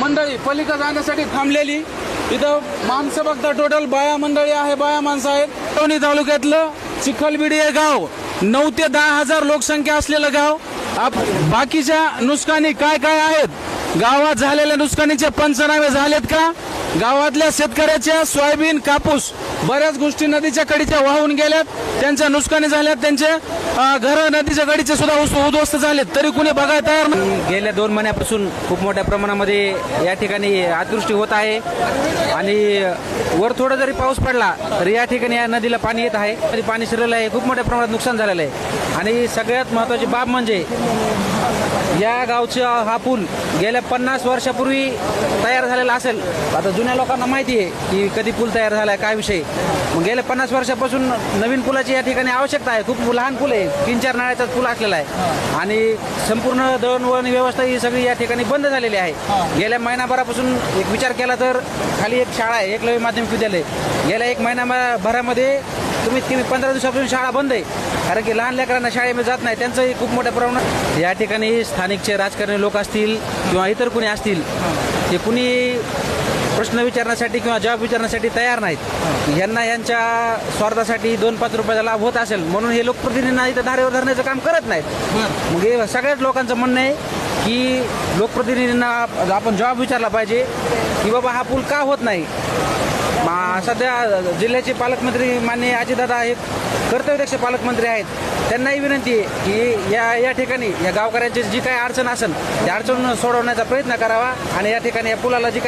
मंडळी पलीकडे जाण्यासाठी थांबलेली. इथं माणसं बघता टोटल बाया मंडळी आहे, बाया माणसं आहेत. टोणी तालुक्यातलं चिखलबिडी हे गाव 9 ते 10 हजार लोकसंख्या असलेलं गाव. बाकीच्या नुकसानी काय काय आहेत, गावात झालेल्या नुकसानीचे पंचनामे झालेत का, गावातल्या शेतकऱ्याच्या सोयाबीन कापूस बऱ्याच गोष्टी नदीच्या कडीच्या वाहून गेल्यात, त्यांच्या नुकसानी झाल्यात, त्यांचे घर नदीच्या कडीचे सुद्धा उद्ध्वस्त झालेत, तरी कुणी बघायला तयार नाही. गेल्या 2 महिन्यापासून खूप मोठ्या प्रमाणामध्ये या ठिकाणी अतिवृष्टी होत आहे आणि वर थोडा जरी पाऊस पडला तरी या ठिकाणी या नदीला पाणी येत आहे, पाणी शिरलेलं आहे, खूप मोठ्या प्रमाणात नुकसान झालेलं आहे. आणि सगळ्यात महत्त्वाची बाब म्हणजे या गावचा हा पूल गेल्या 50 वर्षापूर्वी तयार झालेला असेल. आता जुन्या लोकांना माहिती आहे की कधी पूल तयार झाला काय विषय. मग गेल्या 50 वर्षापासून नवीन पुलाची या ठिकाणी आवश्यकता आहे. खूप लहान पूल आहे, 3-4 नाळ्याचाच पूल असलेला आहे आणि संपूर्ण दळणवळण व्यवस्था ही सगळी या ठिकाणी बंद झालेली आहे. गेल्या महिनाभरापासून एक विचार केला तर खाली एक शाळा आहे, एकलव्य माध्यमिक विद्यालय, गेल्या 1 महिनाभरामध्ये कमीत कमी 15 दिवसापासून शाळा बंद आहे, कारण की लहान लेकरांना शाळेमध्ये जात नाही, त्यांचंही खूप मोठ्या प्रमाणात. या ठिकाणी स्थानिकचे राजकारणी लोक असतील किंवा इतर कुणी असतील, ते कुणी प्रश्न विचारण्यासाठी किंवा जबाब विचारण्यासाठी तयार नाहीत. यांना यांच्या स्वार्थासाठी 2-5 रुपयाचा लाभ होत असेल म्हणून हे लोकप्रतिनिधींना इथं धारेवर धरण्याचं काम करत नाहीत. मग हे सगळ्याच लोकांचं म्हणणं आहे की लोकप्रतिनिधींना आपण जबाब विचारला पाहिजे की बाबा हा पूल का होत नाही. सध्या जिल्ह्याचे पालकमंत्री माननीय अजितदादा आहेत, कर्तव्यदक्ष पालकमंत्री आहेत, त्यांनाही विनंती आहे की या ठिकाणी या गावकऱ्यांची जी काही अडचण असेल त्या अडचण सोडवण्याचा प्रयत्न करावा आणि या ठिकाणी या पुलाला जी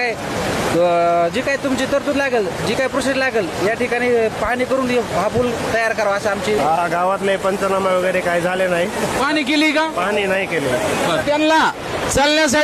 काही तुमची तरतूद लागेल, जी काही प्रोसेस लागेल, या ठिकाणी पाहणी करून हा पूल तयार करावा असं आमची. गावातले पंचनामा वगैरे काय झाले नाही. पाणी केली का? पाणी नाही केले. त्यांना चालण्यासाठी